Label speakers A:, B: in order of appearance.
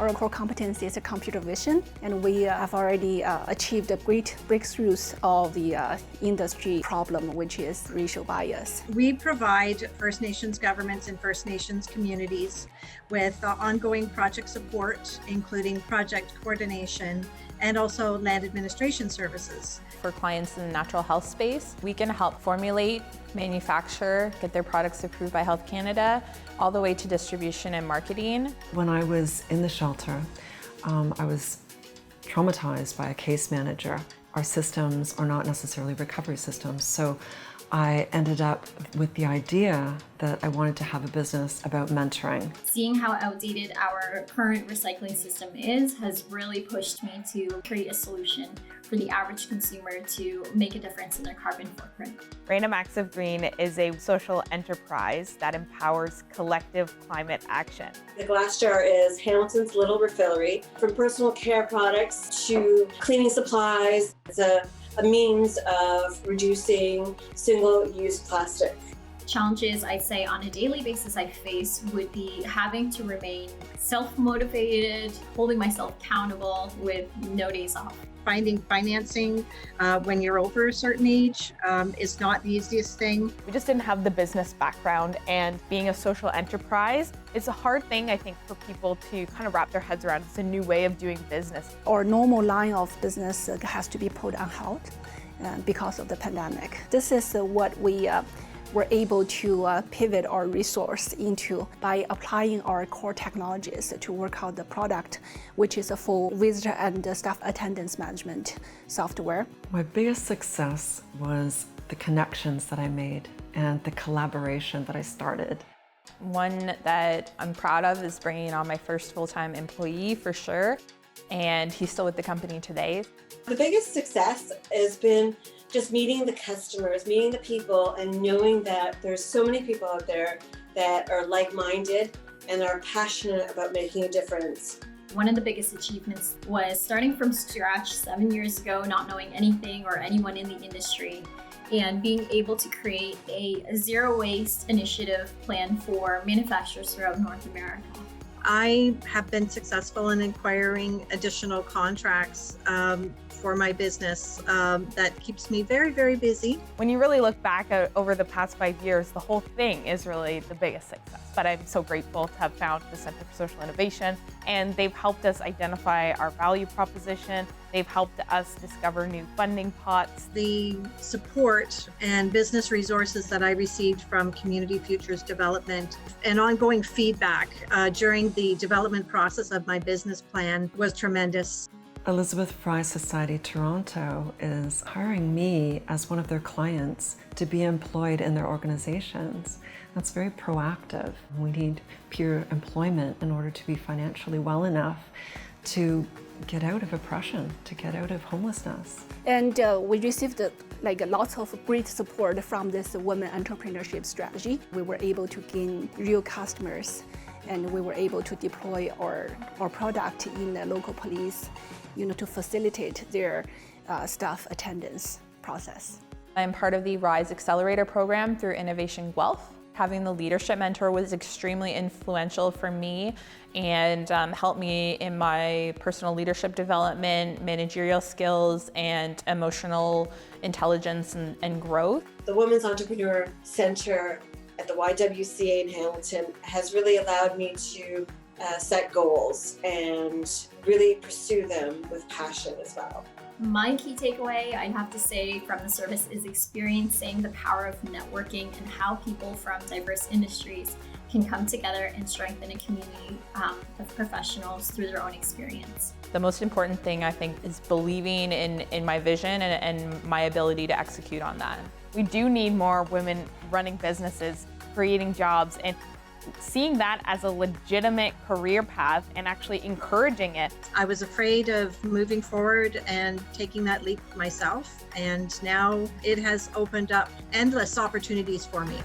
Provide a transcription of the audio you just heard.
A: Our core competency is computer vision, and we have already achieved great breakthroughs of the industry problem, which is racial bias.
B: We provide First Nations governments and First Nations communities with ongoing project support, including project coordination and also land administration services.
C: For clients in the natural health space, we can help formulate, manufacture, get their products approved by Health Canada, all the way to distribution and marketing.
D: When I was in the shelter, I was traumatized by a case manager. Our systems are not necessarily recovery systems, so I ended up with the idea that I wanted to have a business about mentoring.
E: Seeing how outdated our current recycling system is has really pushed me to create a solution for the average consumer to make a difference in their carbon footprint.
F: Random Acts of Green is a social enterprise that empowers collective climate action.
G: The glass jar is Hamilton's little refillery. From personal care products to cleaning supplies, it's a means of reducing single-use plastic.
E: Challenges I'd say on a daily basis I face would be having to remain self-motivated, holding myself accountable with no days off.
B: Finding financing when you're over a certain age is not the easiest thing.
F: We just didn't have the business background, and being a social enterprise, it's a hard thing, I think, for people to kind of wrap their heads around. It's a new way of doing business.
A: Our normal line of business has to be put on hold because of the pandemic. This is what we were able to pivot our resource into by applying our core technologies to work out the product, which is a full visitor and staff attendance management software.
D: My biggest success was the connections that I made and the collaboration that I started.
C: One that I'm proud of is bringing on my first full-time employee for sure, and he's still with the company today.
G: The biggest success has been just meeting the customers, meeting the people, and knowing that there's so many people out there that are like-minded and are passionate about making a difference.
E: One of the biggest achievements was starting from scratch 7 years ago, not knowing anything or anyone in the industry, and being able to create a zero waste initiative plan for manufacturers throughout North America.
B: I have been successful in acquiring additional contracts for my business that keeps me very, very busy.
F: When you really look back at over the past 5 years, the whole thing is really the biggest success. But I'm so grateful to have found the Center for Social Innovation, and they've helped us identify our value proposition. They've helped us discover new funding pots.
B: The support and business resources that I received from Community Futures Development and ongoing feedback during the development process of my business plan was tremendous.
D: Elizabeth Fry Society Toronto is hiring me as one of their clients to be employed in their organizations. That's very proactive. We need peer employment in order to be financially well enough to get out of oppression, to get out of homelessness.
A: And we received lots of great support from this women entrepreneurship strategy. We were able to gain real customers, and we were able to deploy our product in the local police, to facilitate their staff attendance process.
C: I'm part of the RISE Accelerator program through Innovation Guelph. Having the leadership mentor was extremely influential for me and helped me in my personal leadership development, managerial skills, and emotional intelligence and growth.
G: The Women's Entrepreneur Center at the YWCA in Hamilton has really allowed me to set goals and really pursue them with passion as well.
E: My key takeaway, I'd have to say, from the service is experiencing the power of networking and how people from diverse industries can come together and strengthen a community of professionals through their own experience.
C: The most important thing, I think, is believing in my vision and my ability to execute on that.
F: We do need more women running businesses, creating jobs, and seeing that as a legitimate career path and actually encouraging it.
B: I was afraid of moving forward and taking that leap myself, and now it has opened up endless opportunities for me.